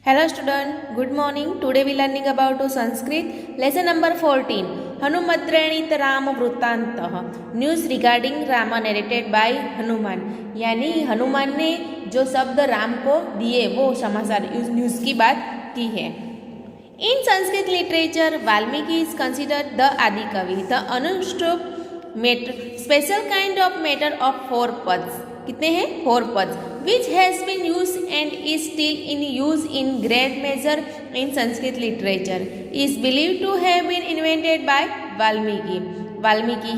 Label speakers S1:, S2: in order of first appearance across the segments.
S1: Hello student, good morning. Today we learning about Sanskrit lesson number 14. हनुमद्रणित राम वृत्तांतः news regarding Rama narrated by Hanuman. यानी हनुमान ने जो शब्द राम को दिए वो समाचार न्यूज़ की बात की है. In Sanskrit literature, Valmiki is considered the Adi Kavi, the Anushtup matter, special kind of matter of 4 pads. कितने हैं 4 pads, which has been used and is still in use in great measure in Sanskrit literature, is believed to have been invented by Valmiki. Valmiki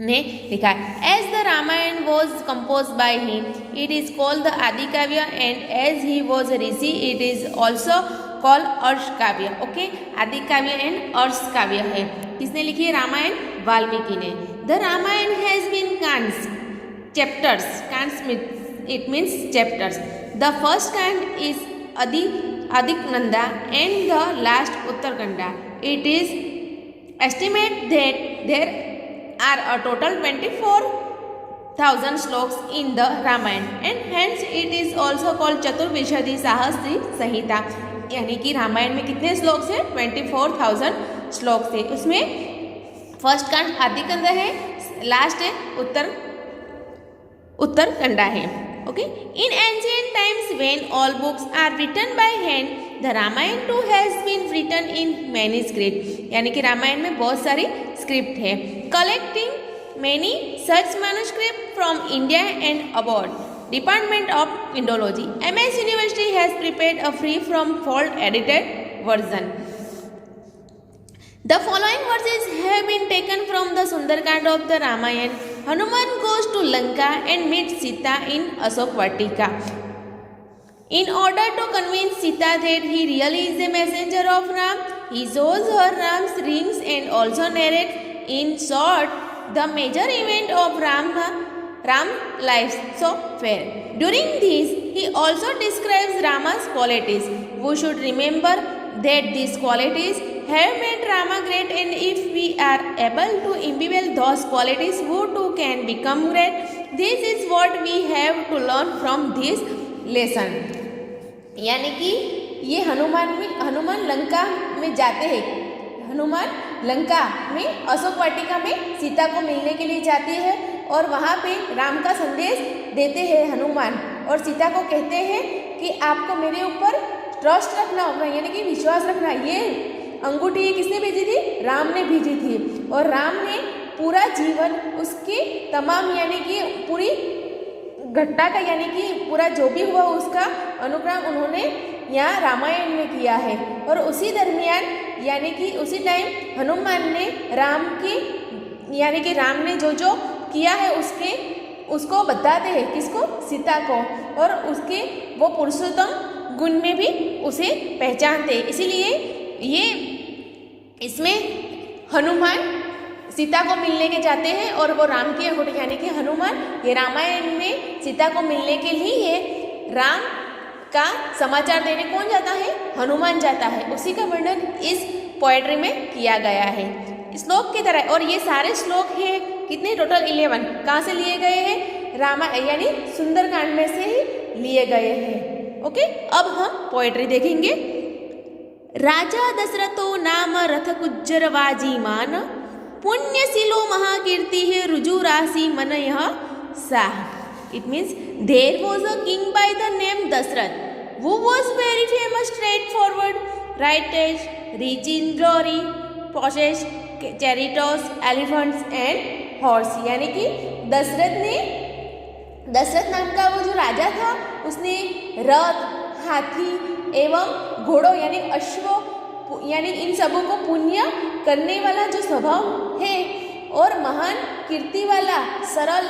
S1: ने लिखा है. As the Ramayana was composed by him, it is called the Adi Kavya, and as he was a rishi, it is also called Arsh Kavya. Okay, Adi Kavya and Arsh Kavya है. किसने लिखी है रामायण? वाल्मीकि ने. The Ramayana has been canons, chapters. Canons it means chapters. The first canon is Adiknanda and the last Uttarkanda. It is estimated that there are a total 24,000 sloks in the Ramayana, and hence it is also called चतुर्विंशति सहस्री संहिता. यानी कि रामायण में कितने श्लोक है? 24,000 श्लोक थे. उसमें फर्स्ट कांड आदिकंद है, लास्ट है उत्तरकंडा है. Okay. In ancient times when all books are written by hand, the Ramayana too has been written in many script. यानी कि रामायण में बहुत सारी स्क्रिप्ट है. Collecting many such manuscript from India and abroad. Department of Indology, MS university has prepared a free from fault edited version. The following verses have been taken from the Sundarkand of the Ramayana. Hanuman goes to Lanka and meets Sita in Ashok Vatika. In order to convince Sita that he really is the messenger of Ram, he shows her Ram's rings and also narrates in short the major event of Ram's life so far. During this, he also describes Rama's qualities. We should remember that these qualities have made Rama great, and if we are able to imbibe those qualities, who too can become great. This is what we have to learn from this lesson. यानी कि ये हनुमान लंका में जाते हैं. हनुमान लंका में अशोक वाटिका में सीता को मिलने के लिए जाती है और वहाँ पे राम का संदेश देते हैं हनुमान, और सीता को कहते हैं कि आपको मेरे ऊपर ट्रस्ट रखना होगा, यानी कि विश्वास रखना. ये अंगूठी किसने भेजी थी? राम ने भेजी थी. और राम ने पूरा जीवन उसके तमाम यानी कि पूरी घटना का यानी कि पूरा जो भी हुआ उसका अनुक्रम उन्होंने यहाँ रामायण में किया है. और उसी दरमियान यानी कि उसी टाइम हनुमान ने राम की यानी कि राम ने जो जो किया है उसको बताते हैं. किसको? सीता को. और उसके वो पुरुषोत्तम गुण में भी उसे पहचानते. इसीलिए ये इसमें हनुमान सीता को मिलने के जाते हैं और वो राम की अंगूठी यानी कि हनुमान ये रामायण में सीता को मिलने के लिए राम का समाचार देने कौन जाता है? हनुमान जाता है. उसी का वर्णन इस पोएट्री में किया गया है श्लोक की तरह. और ये सारे श्लोक है कितने? टोटल 11. कहाँ से लिए गए हैं? रामायण यानी सुंदरकांड में से ही लिए गए हैं. ओके. अब हम पोएट्री देखेंगे. राजा दशरथो नाम रथ कुज्जर वाजीमान, पुण्यशीलो महाकीर्ति है रुजु राशि मनय साह. It means there was a king by the name Dasharatha who was very famous, straightforward, righteous, rich in glory, possessed chariots, elephants and horse. यानी कि दशरथ नाम का वो जो राजा था उसने रथ, हाथी एवं घोड़ों यानी अश्व यानी इन सबों को पुण्य करने वाला जो स्वभाव है और महान कीर्ति वाला, सरल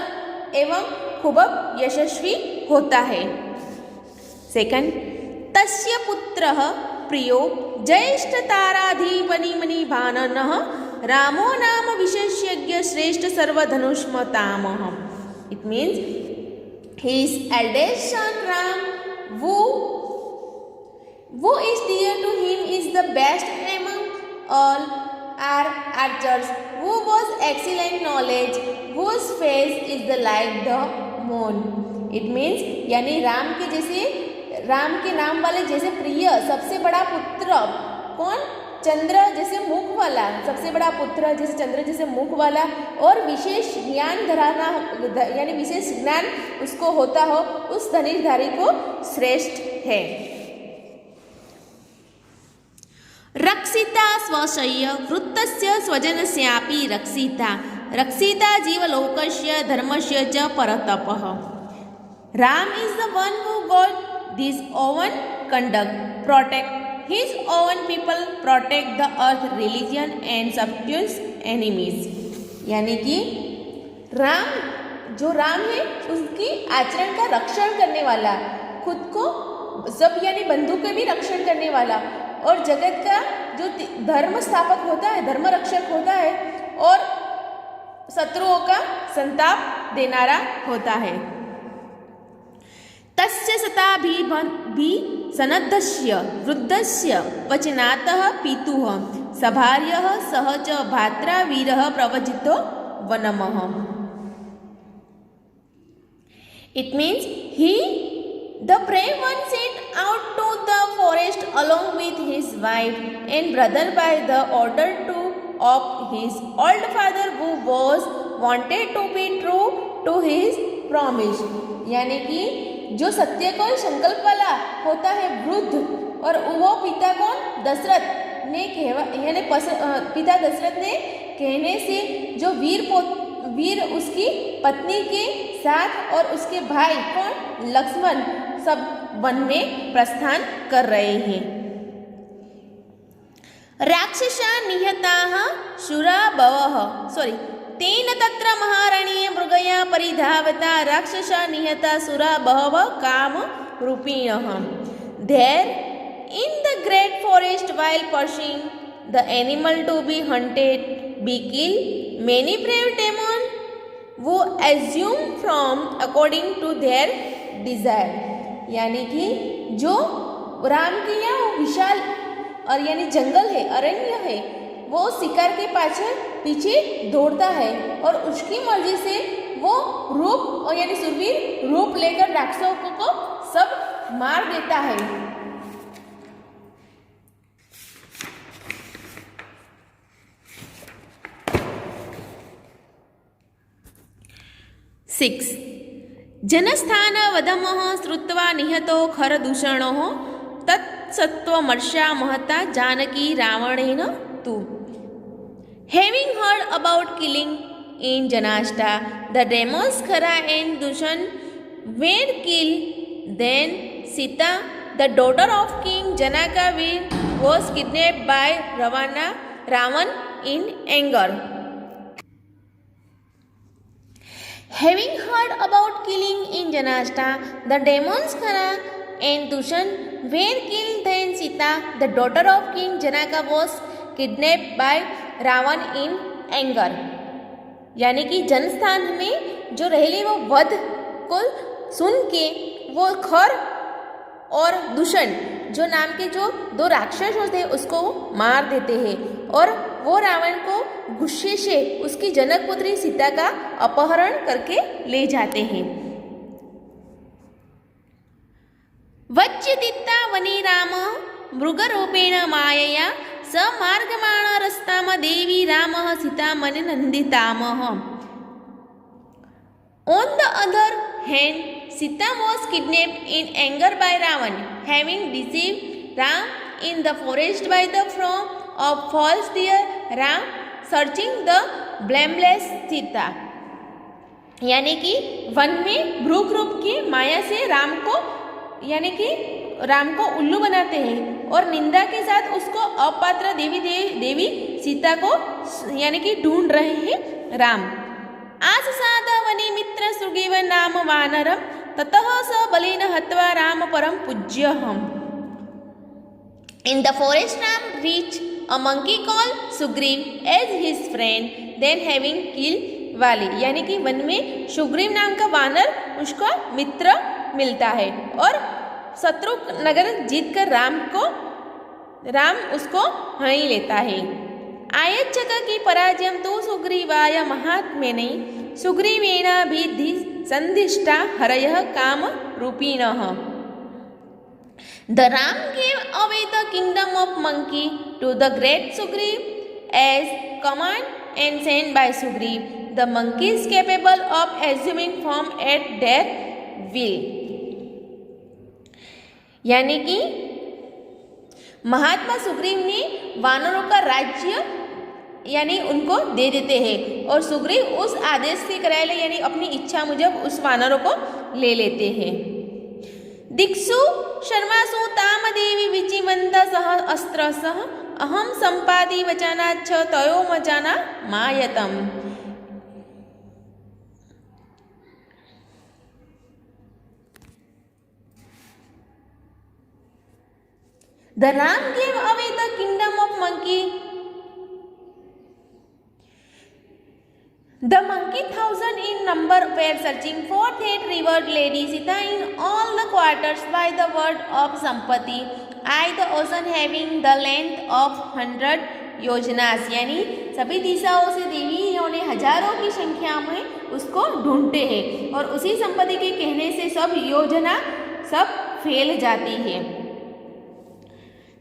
S1: एवं खूब यशस्वी होता है. सेकंड, तस्य पुत्रः प्रियो ज्येष्ठ ताराधिपनिमनिभाननः रामो नाम विशेषज्ञ श्रेष्ठ सर्वधनुष्मतामः. It means his eldest son Ram, who is dear to him, is the best among all our archers, who was excellent knowledge, whose face is the like the moon. It means यानी राम के जैसे राम के नाम वाले जैसे प्रिय सबसे बड़ा पुत्र कौन, चंद्र जैसे मुख वाला, सबसे बड़ा पुत्र जैसे चंद्र जैसे मुख वाला, और विशेष ज्ञान धराना यानी विशेष ज्ञान उसको होता हो, उस धनुर्धारी को श्रेष्ठ है। रक्षिता स्वशय्य वृत्तस्य स्वजनस्यापि रक्षिता, रक्षिता जीवलोकस्य धर्मस्य च परतपः। Ram is the one who got this own conduct, protect his own people, protect the earth, religion and subdues enemies। यानी कि राम जो राम है उसकी आचरण का रक्षण करने वाला, खुद को सब यानी बंधु के भी रक्षण करने वाला, और जगत का जो धर्म स्थापक होता है, धर्म रक्षक होता है, और शत्रुओं का संताप देनारा होता है। तस्य सताभिः सनद्धस्य वृद्धस्य वचनातः पितुः सभार्यः सह च भ्रात्रा वीरः प्रवजितो वनमः। It means the brave one set out to the forest along with his wife and brother by the order of his old father who was wanted to be true to his promise। यानी कि जो सत्य को संकल्प वाला होता है वृद्ध, और वो पिता कौन, दशरथ ने यानी पिता दशरथ ने कहने से जो वीर उसकी पत्नी के साथ और उसके भाई कौन, लक्ष्मण, सब वन में प्रस्थान कर रहे हैं। राक्षसा निहताः शूरा बवः तेन तत्र महारण्ये मृगया परिधावता राक्षसा निहता सुरा बहवः कामरूपिणः। There in the great forest while pursuing the animal to be hunted be killed many brave demons who assume from according to their desire। यानी कि जो राम के यहाँ विशाल और यानी जंगल है, अरण्य है, वो शिकार के पीछे दौड़ता है, और उसकी मर्जी से वो रूप और यानी सुरवीर रूप लेकर राक्षसों को सब मार देता है। 6 जनस्थान वदमः श्रुत्वा निहतो खरदूषणः तत्सत्त्वमर्षा महता जानकी रावणेन तु। Having heard about killing in Janashta, the demons Khara and Dushan were killed. Then Sita, the daughter of King Janakavir, was kidnapped by Ravan in anger. Having heard about killing in Janashta, the demons Khara and Dushan were killed. Then Sita, the daughter of King Janaka, was kidnapped by Ravana in anger. यानी कि जनस्थान में जो रहेली वो वध को सुन के वो खर और दूषण जो नाम के जो दो राक्षस होते हैं उसको मार देते हैं, और वो रावण को गुस्से से उसकी जनक पुत्री सीता का अपहरण करके ले जाते हैं। वच्यदित्ता वनी राम मृगरूपेण मायया स मार्गमाण रस्ताम देवी रामः सीतामणि नंदितामः। On the other hand, Sita was kidnapped in anger by Ravan, having deceived Ram in the forest by the form of false deer, Ram searching the blameless Sita। यानी कि वन में भ्रूग रूप की माया से राम को यानी कि राम को उल्लू बनाते हैं, और निंदा के साथ उसको अपात्र देवी सीता को यानी कि ढूंढ रहे हैं राम। आससाद वनी मित्र सुग्रीव नाम वानरम ततः स बलेन हत्वा राम परम पूज्यहम्। In the forest Ram reached a monkey called Sugriv as his friend, then having killed वाली। यानी कि वन में सुग्रीव नाम का वानर उसका मित्र मिलता है, और शत्रु नगर जीतकर राम उसको हणी लेता है। आयच्छक की पराजयम तो सुग्रीवाय महात्मेने सुग्रीवेण भिद्धि संदिष्टा हरयः काम रूपिणः। The Rama gave away the kingdom of monkey to the great Sugriv as command and sent by Sugriv. The monkey is capable of assuming form at their will. यानी कि महात्मा सुग्रीव ने वानरों का राज्य यानी उनको दे देते हैं और सुग्रीव उस आदेश के कराए यानी अपनी इच्छा मुजब उस वानरों को ले लेते हैं। दिक्षु शर्मासु तामदेवी विचिमंत सह अस्त्र सह अहम संपादी वचना छ तयो मचाना मायतम। The Ram gave away the kingdom of monkey. The monkey 1,000 in number were searching for that revered lady Sita in all the quarters by the word of Sampati. I the ocean having the length of 100 योजनास यानी सभी दिशाओं से देवियों ने हजारों की संख्या में उसको ढूंढते हैं और उसी संपत्ति के कहने से सब योजना सब फैल जाती है।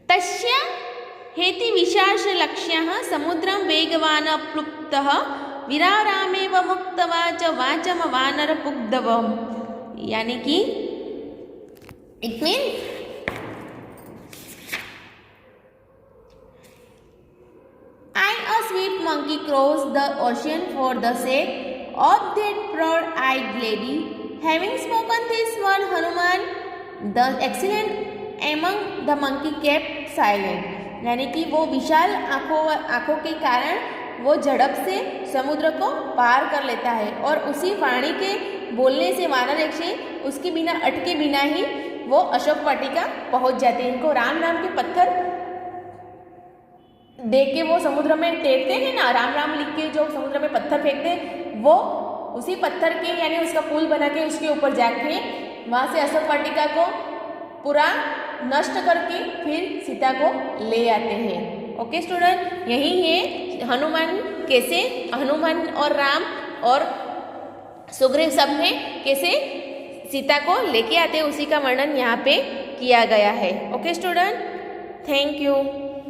S1: तस्य हेति विशाश लक्ष्यः समुद्रं वेगवान् प्लुप्तः विरारामेव मुक्तवाच वाचम वानर पुग्धवम्। यानी कि it mean I a sweet monkey crossed the ocean for the sake of that broad-eyed lady. Having spoken this word, Hanuman, the excellent among the monkey kept silent. यानी कि वो विशाल आँखों के कारण वो झड़प से समुद्र को पार कर लेता है और उसी वाणी के बोलने से वानर यक्षी उसके बिना अटके बिना ही वो अशोक वाटिका पहुंच जाते हैं। इनको राम नाम के पत्थर देख के वो समुद्र में टेरते हैं ना, राम राम लिख के जो समुद्र में पत्थर फेंकते हैं वो उसी पत्थर के यानी उसका पुल बना के उसके ऊपर जाके वहाँ से अशोक वाटिका को पूरा नष्ट करके फिर सीता को ले आते हैं। ओके स्टूडेंट, यही है हनुमान और राम और सुग्रीव सब में कैसे सीता को लेके आते हैं उसी का वर्णन यहाँ पे किया गया है। Okay student, thank you.